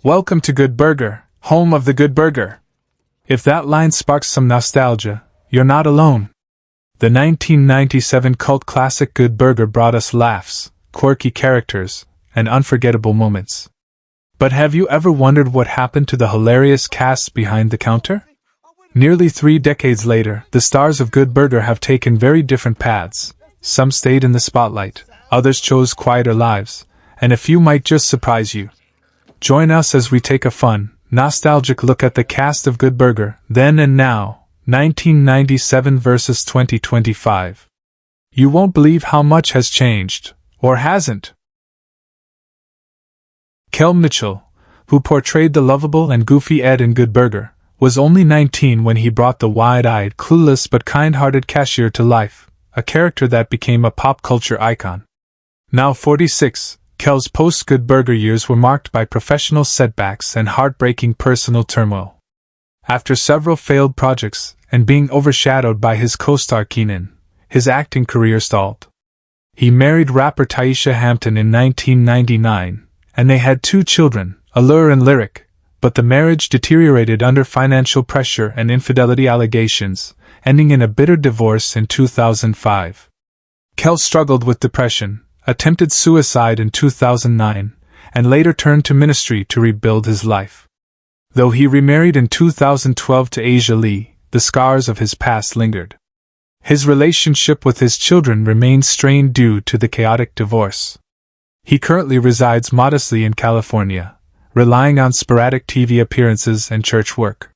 Welcome to Good Burger, home of the Good Burger. If that line sparks some nostalgia, you're not alone. The 1997 cult classic Good Burger brought us laughs, quirky characters, and unforgettable moments. But have you ever wondered what happened to the hilarious cast behind the counter? Nearly 3 decades later, the stars of Good Burger have taken very different paths. Some stayed in the spotlight, others chose quieter lives, and a few might just surprise you. Join us as we take a fun, nostalgic look at the cast of Good Burger, then and now, 1997 versus 2025. You won't believe how much has changed, or hasn't. Kel Mitchell, who portrayed the lovable and goofy Ed in Good Burger, was only 19 when he brought the wide-eyed, clueless but kind-hearted cashier to life, a character that became a pop culture icon. Now 46, Kel's post-Good Burger years were marked by professional setbacks and heartbreaking personal turmoil. After several failed projects, and being overshadowed by his co-star Keenan, his acting career stalled. He married rapper Taisha Hampton in 1999, and they had 2 children, Allure and Lyric, but the marriage deteriorated under financial pressure and infidelity allegations, ending in a bitter divorce in 2005. Kel struggled with depression, attempted suicide in 2009, and later turned to ministry to rebuild his life. Though he remarried in 2012 to Asia Lee, the scars of his past lingered. His relationship with his children remained strained due to the chaotic divorce. He currently resides modestly in California, relying on sporadic TV appearances and church work.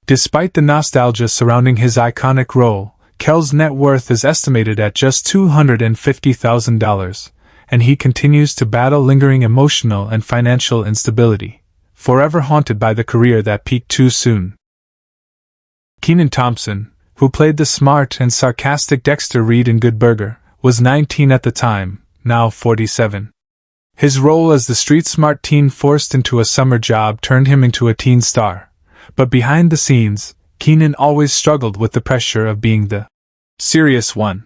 Despite the nostalgia surrounding his iconic role, Kel's net worth is estimated at just $250,000, and he continues to battle lingering emotional and financial instability, forever haunted by the career that peaked too soon. Kenan Thompson, who played the smart and sarcastic Dexter Reed in Good Burger, was 19 at the time, now 47. His role as the street-smart teen forced into a summer job turned him into a teen star, but behind the scenes, Kenan always struggled with the pressure of being the serious one.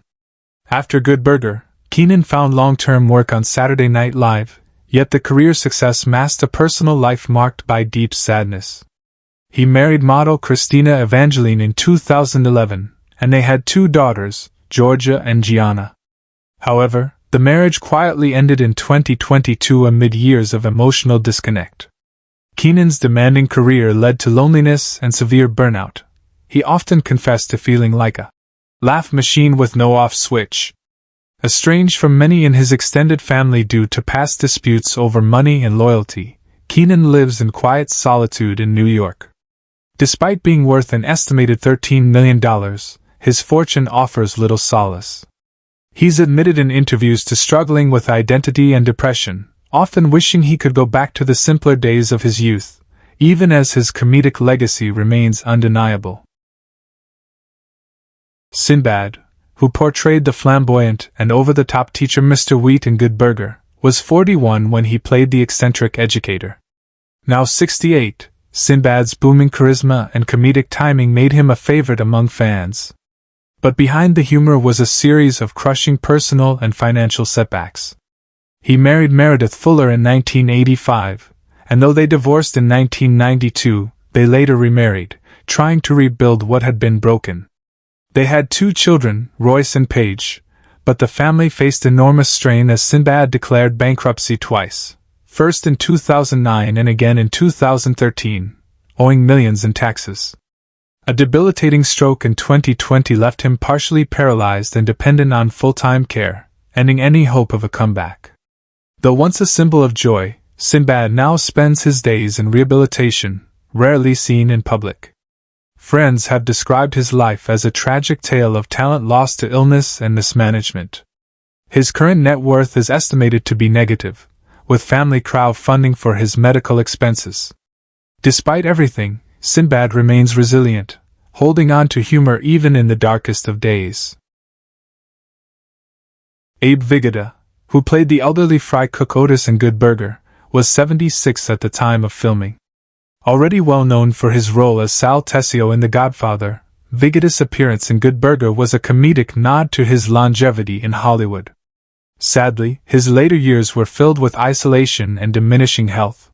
After Good Burger, Kenan found long-term work on Saturday Night Live, yet the career success masked a personal life marked by deep sadness. He married model Christina Evangeline in 2011, and they had 2 daughters, Georgia and Gianna. However, the marriage quietly ended in 2022 amid years of emotional disconnect. Kenan's demanding career led to loneliness and severe burnout. He often confessed to feeling like a laugh machine with no off switch. Estranged from many in his extended family due to past disputes over money and loyalty, Kenan lives in quiet solitude in New York. Despite being worth an estimated $13 million, his fortune offers little solace. He's admitted in interviews to struggling with identity and depression, often wishing he could go back to the simpler days of his youth, even as his comedic legacy remains undeniable. Sinbad, who portrayed the flamboyant and over-the-top teacher Mr. Wheat in Good Burger, was 41 when he played the eccentric educator. Now 68, Sinbad's booming charisma and comedic timing made him a favorite among fans. But behind the humor was a series of crushing personal and financial setbacks. He married Meredith Fuller in 1985, and though they divorced in 1992, they later remarried, trying to rebuild what had been broken. They had 2 children, Royce and Paige, but the family faced enormous strain as Sinbad declared bankruptcy twice, first in 2009 and again in 2013, owing millions in taxes. A debilitating stroke in 2020 left him partially paralyzed and dependent on full-time care, ending any hope of a comeback. Though once a symbol of joy, Sinbad now spends his days in rehabilitation, rarely seen in public. Friends have described his life as a tragic tale of talent lost to illness and mismanagement. His current net worth is estimated to be negative, with family crowdfunding for his medical expenses. Despite everything, Sinbad remains resilient, holding on to humor even in the darkest of days. Abe Vigoda, who played the elderly fry cook Otis in Good Burger, was 76 at the time of filming. Already well known for his role as Sal Tessio in The Godfather, Vigoda's appearance in Good Burger was a comedic nod to his longevity in Hollywood. Sadly, his later years were filled with isolation and diminishing health.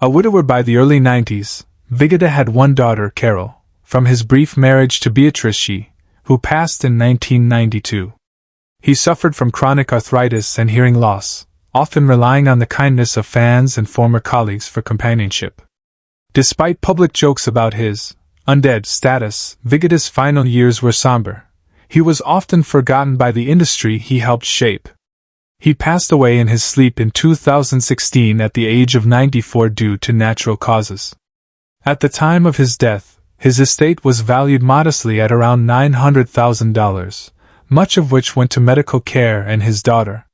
A widower by the early 90s, Vigata had one daughter, Carol, from his brief marriage to Beatrice, who passed in 1992. He suffered from chronic arthritis and hearing loss, often relying on the kindness of fans and former colleagues for companionship. Despite public jokes about his undead status, Vigata's final years were somber. He was often forgotten by the industry he helped shape. He passed away in his sleep in 2016 at the age of 94 due to natural causes. At the time of his death, his estate was valued modestly at around $900,000, much of which went to medical care and his daughter.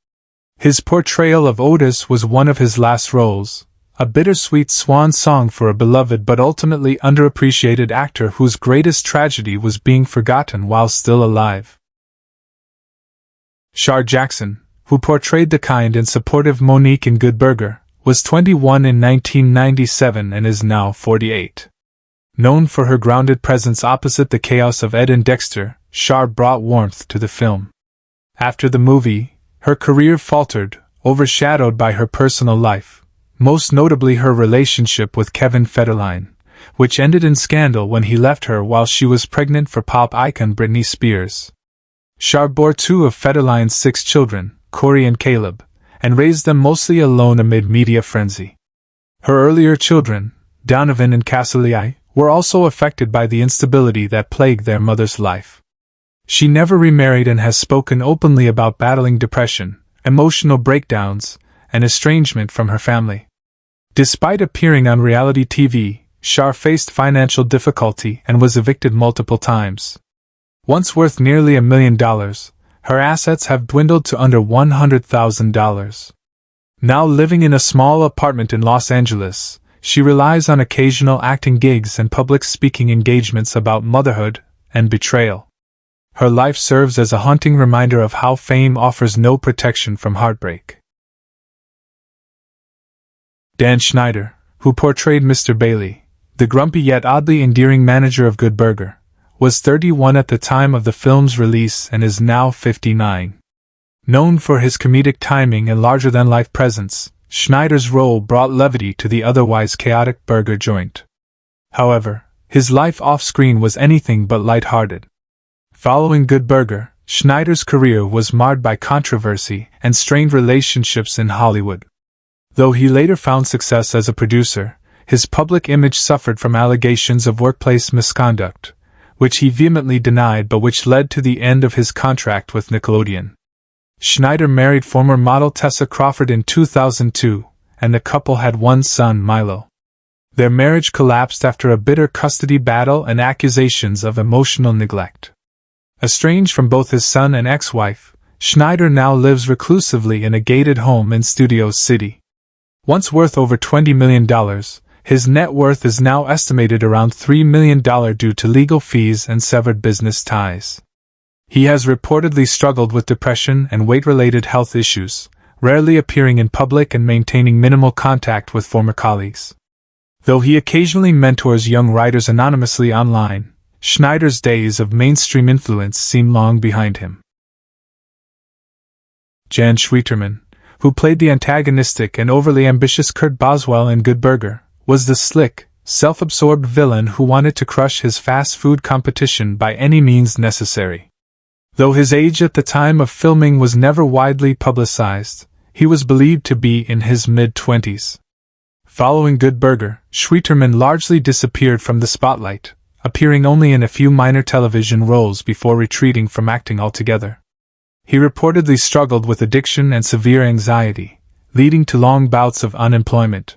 His portrayal of Otis was one of his last roles, a bittersweet swan song for a beloved but ultimately underappreciated actor whose greatest tragedy was being forgotten while still alive. Shar Jackson, who portrayed the kind and supportive Monique in Good Burger, was 21 in 1997 and is now 48. Known for her grounded presence opposite the chaos of Ed and Dexter, Shar brought warmth to the film. After the movie, her career faltered, overshadowed by her personal life, most notably her relationship with Kevin Federline, which ended in scandal when he left her while she was pregnant for pop icon Britney Spears. Shar bore two of Federline's 6 children, Corey and Caleb, and raised them mostly alone amid media frenzy. Her earlier children, Donovan and Cassilia, were also affected by the instability that plagued their mother's life. She never remarried and has spoken openly about battling depression, emotional breakdowns, and estrangement from her family. Despite appearing on reality TV, Shar faced financial difficulty and was evicted multiple times. Once worth nearly $1 million, her assets have dwindled to under $100,000. Now living in a small apartment in Los Angeles, she relies on occasional acting gigs and public speaking engagements about motherhood and betrayal. Her life serves as a haunting reminder of how fame offers no protection from heartbreak. Dan Schneider, who portrayed Mr. Bailey, the grumpy yet oddly endearing manager of Good Burger, was 31 at the time of the film's release and is now 59. Known for his comedic timing and larger-than-life presence, Schneider's role brought levity to the otherwise chaotic burger joint. However, his life off-screen was anything but light-hearted. Following Good Burger, Schneider's career was marred by controversy and strained relationships in Hollywood. Though he later found success as a producer, his public image suffered from allegations of workplace misconduct, which he vehemently denied but which led to the end of his contract with Nickelodeon. Schneider married former model Tessa Crawford in 2002, and the couple had one son, Milo. Their marriage collapsed after a bitter custody battle and accusations of emotional neglect. Estranged from both his son and ex-wife, Schneider now lives reclusively in a gated home in Studio City. Once worth over $20 million, his net worth is now estimated around $3 million due to legal fees and severed business ties. He has reportedly struggled with depression and weight-related health issues, rarely appearing in public and maintaining minimal contact with former colleagues. Though he occasionally mentors young writers anonymously online, Schneider's days of mainstream influence seem long behind him. Jan Schwieterman, who played the antagonistic and overly ambitious Kurt Boswell in Good Burger, was the slick, self-absorbed villain who wanted to crush his fast food competition by any means necessary. Though his age at the time of filming was never widely publicized, he was believed to be in his mid-20s. Following Good Burger, Schwieterman largely disappeared from the spotlight, appearing only in a few minor television roles before retreating from acting altogether. He reportedly struggled with addiction and severe anxiety, leading to long bouts of unemployment.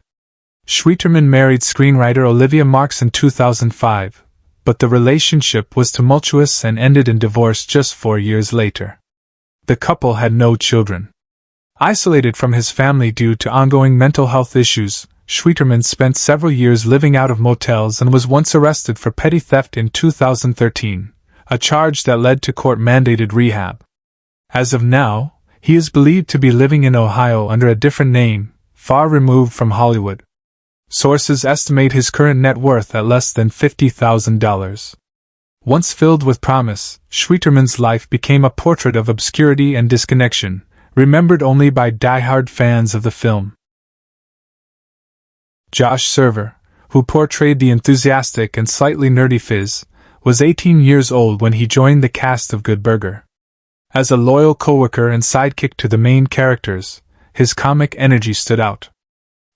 Schwieterman married screenwriter Olivia Marks in 2005, but the relationship was tumultuous and ended in divorce just 4 years later. The couple had no children. Isolated from his family due to ongoing mental health issues, Schwieterman spent several years living out of motels and was once arrested for petty theft in 2013, a charge that led to court-mandated rehab. As of now, he is believed to be living in Ohio under a different name, far removed from Hollywood. Sources estimate his current net worth at less than $50,000. Once filled with promise, Schwieterman's life became a portrait of obscurity and disconnection, remembered only by die-hard fans of the film. Josh Server, who portrayed the enthusiastic and slightly nerdy Fizz, was 18 years old when he joined the cast of Good Burger. As a loyal coworker and sidekick to the main characters, his comic energy stood out.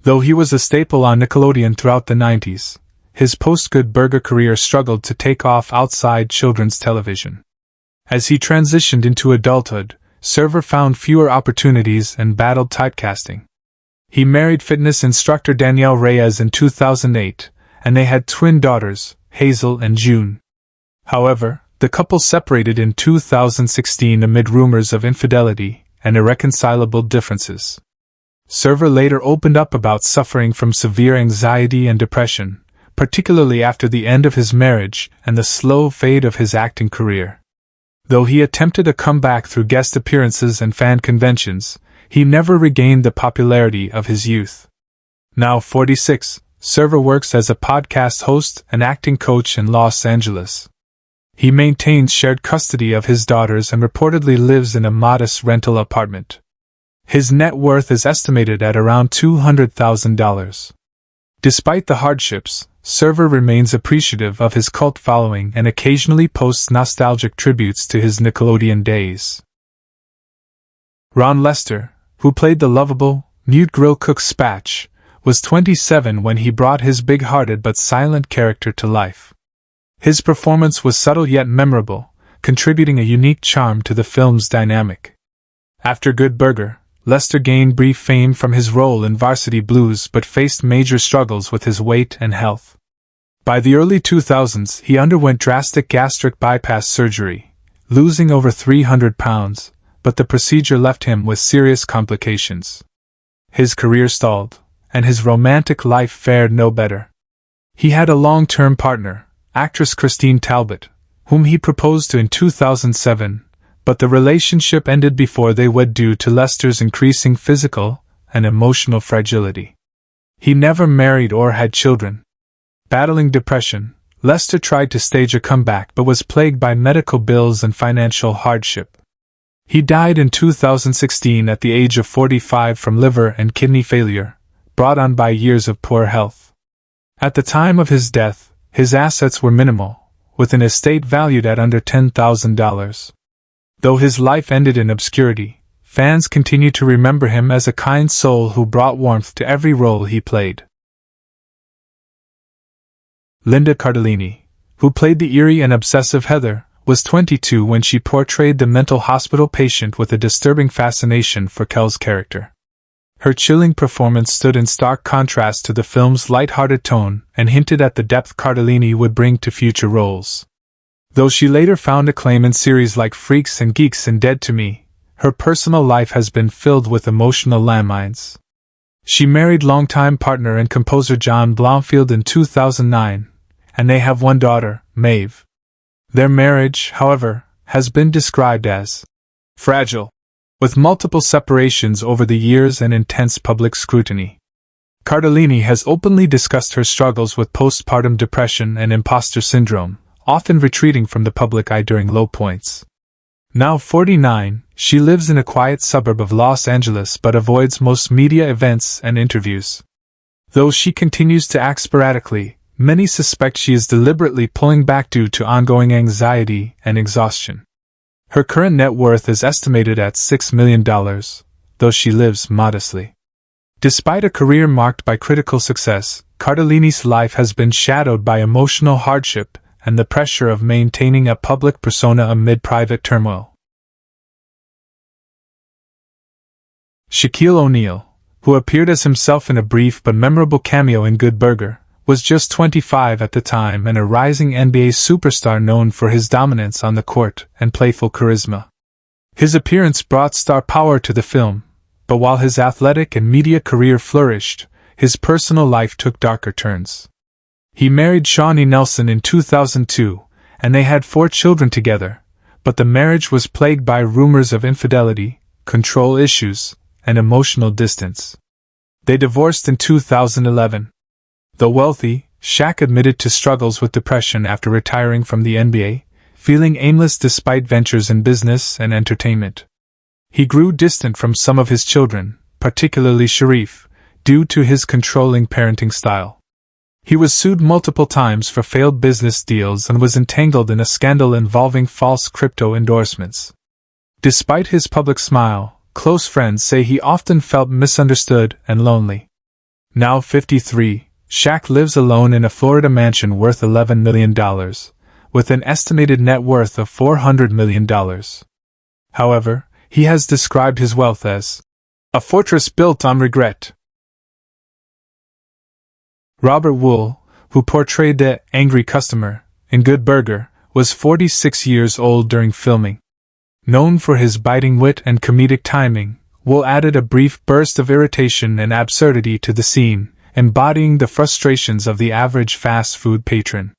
Though he was a staple on Nickelodeon throughout the 90s, his post-Good Burger career struggled to take off outside children's television. As he transitioned into adulthood, Server found fewer opportunities and battled typecasting. He married fitness instructor Danielle Reyes in 2008, and they had twin daughters, Hazel and June. However, the couple separated in 2016 amid rumors of infidelity and irreconcilable differences. Server later opened up about suffering from severe anxiety and depression, particularly after the end of his marriage and the slow fade of his acting career. Though he attempted a comeback through guest appearances and fan conventions, he never regained the popularity of his youth. Now 46, Server works as a podcast host and acting coach in Los Angeles. He maintains shared custody of his daughters and reportedly lives in a modest rental apartment. His net worth is estimated at around $200,000. Despite the hardships, Server remains appreciative of his cult following and occasionally posts nostalgic tributes to his Nickelodeon days. Ron Lester, who played the lovable, mute grill cook Spatch, was 27 when he brought his big-hearted but silent character to life. His performance was subtle yet memorable, contributing a unique charm to the film's dynamic. After Good Burger, Lester gained brief fame from his role in Varsity Blues but faced major struggles with his weight and health. By the early 2000s, he underwent drastic gastric bypass surgery, losing over 300 pounds, but the procedure left him with serious complications. His career stalled, and his romantic life fared no better. He had a long-term partner, actress Christine Talbot, whom he proposed to in 2007, but the relationship ended before they wed due to Lester's increasing physical and emotional fragility. He never married or had children. Battling depression, Lester tried to stage a comeback but was plagued by medical bills and financial hardship. He died in 2016 at the age of 45 from liver and kidney failure, brought on by years of poor health. At the time of his death, his assets were minimal, with an estate valued at under $10,000. Though his life ended in obscurity, fans continue to remember him as a kind soul who brought warmth to every role he played. Linda Cardellini, who played the eerie and obsessive Heather, was 22 when she portrayed the mental hospital patient with a disturbing fascination for Kel's character. Her chilling performance stood in stark contrast to the film's light-hearted tone and hinted at the depth Cardellini would bring to future roles. Though she later found acclaim in series like Freaks and Geeks and Dead to Me, her personal life has been filled with emotional landmines. She married longtime partner and composer John Blomfield in 2009, and they have one daughter, Maeve. Their marriage, however, has been described as fragile, with multiple separations over the years and intense public scrutiny. Cardellini has openly discussed her struggles with postpartum depression and imposter syndrome, often retreating from the public eye during low points. Now 49, she lives in a quiet suburb of Los Angeles but avoids most media events and interviews. Though she continues to act sporadically, many suspect she is deliberately pulling back due to ongoing anxiety and exhaustion. Her current net worth is estimated at $6 million, though she lives modestly. Despite a career marked by critical success, Cardellini's life has been shadowed by emotional hardship and the pressure of maintaining a public persona amid private turmoil. Shaquille O'Neal, who appeared as himself in a brief but memorable cameo in Good Burger, was just 25 at the time and a rising NBA superstar known for his dominance on the court and playful charisma. His appearance brought star power to the film, but while his athletic and media career flourished, his personal life took darker turns. He married Shawnee Nelson in 2002, and they had 4 children together, but the marriage was plagued by rumors of infidelity, control issues, and emotional distance. They divorced in 2011. Though wealthy, Shaq admitted to struggles with depression after retiring from the NBA, feeling aimless despite ventures in business and entertainment. He grew distant from some of his children, particularly Sharif, due to his controlling parenting style. He was sued multiple times for failed business deals and was entangled in a scandal involving false crypto endorsements. Despite his public smile, close friends say he often felt misunderstood and lonely. Now 53, Shaq lives alone in a Florida mansion worth $11 million, with an estimated net worth of $400 million. However, he has described his wealth as a fortress built on regret. Robert Wuhl, who portrayed the angry customer in Good Burger, was 46 years old during filming. Known for his biting wit and comedic timing, Wuhl added a brief burst of irritation and absurdity to the scene, embodying the frustrations of the average fast food patron.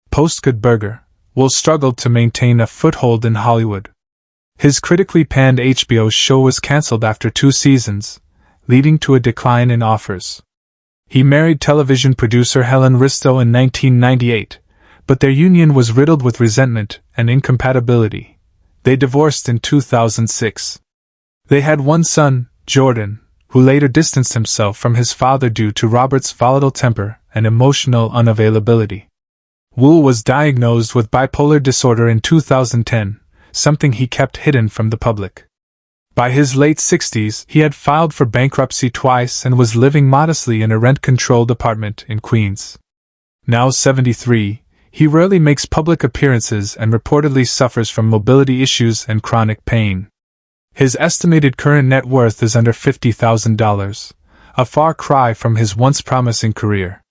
Post Good Burger, Wuhl struggled to maintain a foothold in Hollywood. His critically panned HBO show was cancelled after 2 seasons, leading to a decline in offers. He married television producer Helen Risto in 1998, but their union was riddled with resentment and incompatibility. They divorced in 2006. They had one son, Jordan, who later distanced himself from his father due to Robert's volatile temper and emotional unavailability. Wuhl was diagnosed with bipolar disorder in 2010, something he kept hidden from the public. By his late 60s, he had filed for bankruptcy twice and was living modestly in a rent-controlled apartment in Queens. Now 73, he rarely makes public appearances and reportedly suffers from mobility issues and chronic pain. His estimated current net worth is under $50,000, a far cry from his once promising career.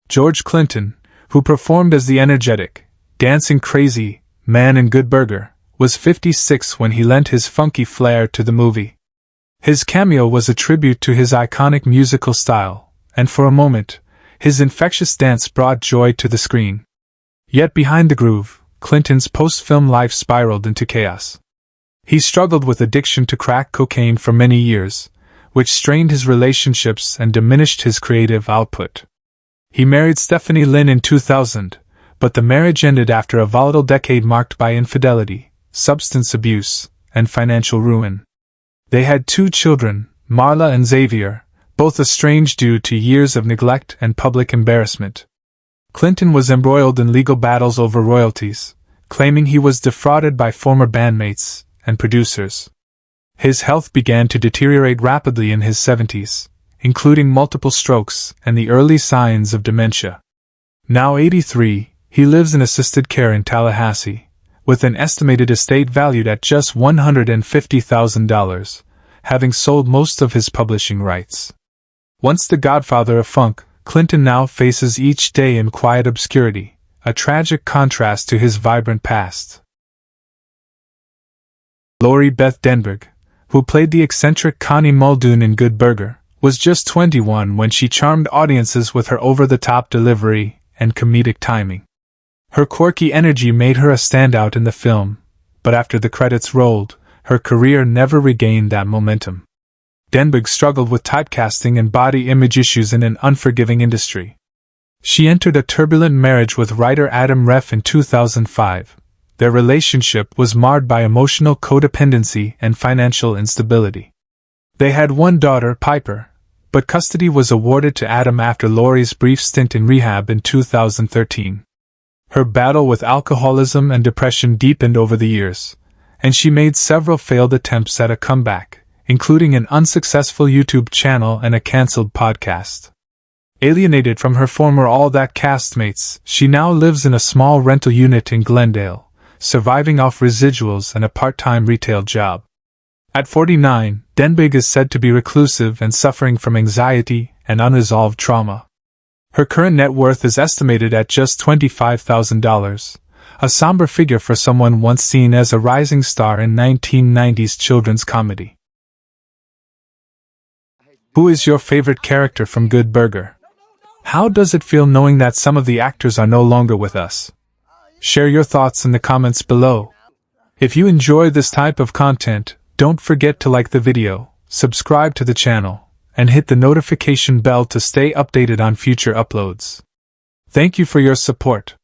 George Clinton, who performed as the energetic, dancing crazy man in Good Burger, was 56 when he lent his funky flair to the movie. His cameo was a tribute to his iconic musical style, and for a moment, his infectious dance brought joy to the screen. Yet behind the groove, Clinton's post-film life spiraled into chaos. He struggled with addiction to crack cocaine for many years, which strained his relationships and diminished his creative output. He married Stephanie Lynn in 2000, but the marriage ended after a volatile decade marked by infidelity, substance abuse, and financial ruin. They had 2 children, Marla and Xavier, both estranged due to years of neglect and public embarrassment. Clinton was embroiled in legal battles over royalties, claiming he was defrauded by former bandmates and producers. His health began to deteriorate rapidly in his 70s, including multiple strokes and the early signs of dementia. Now 83, he lives in assisted care in Tallahassee, with an estimated estate valued at just $150,000, having sold most of his publishing rights. Once the godfather of funk, Clinton now faces each day in quiet obscurity, a tragic contrast to his vibrant past. Lori Beth Denberg, who played the eccentric Connie Muldoon in Good Burger, was just 21 when she charmed audiences with her over-the-top delivery and comedic timing. Her quirky energy made her a standout in the film, but after the credits rolled, her career never regained that momentum. Denberg struggled with typecasting and body image issues in an unforgiving industry. She entered a turbulent marriage with writer Adam Reff in 2005. Their relationship was marred by emotional codependency and financial instability. They had one daughter, Piper, but custody was awarded to Adam after Lori's brief stint in rehab in 2013. Her battle with alcoholism and depression deepened over the years, and she made several failed attempts at a comeback, including an unsuccessful YouTube channel and a cancelled podcast. Alienated from her former All That castmates, she now lives in a small rental unit in Glendale, surviving off residuals and a part-time retail job. At 49, Denberg is said to be reclusive and suffering from anxiety and unresolved trauma. Her current net worth is estimated at just $25,000, a somber figure for someone once seen as a rising star in 1990s children's comedy. Who is your favorite character from Good Burger? How does it feel knowing that some of the actors are no longer with us? Share your thoughts in the comments below. If you enjoy this type of content, don't forget to like the video, subscribe to the channel, and hit the notification bell to stay updated on future uploads. Thank you for your support.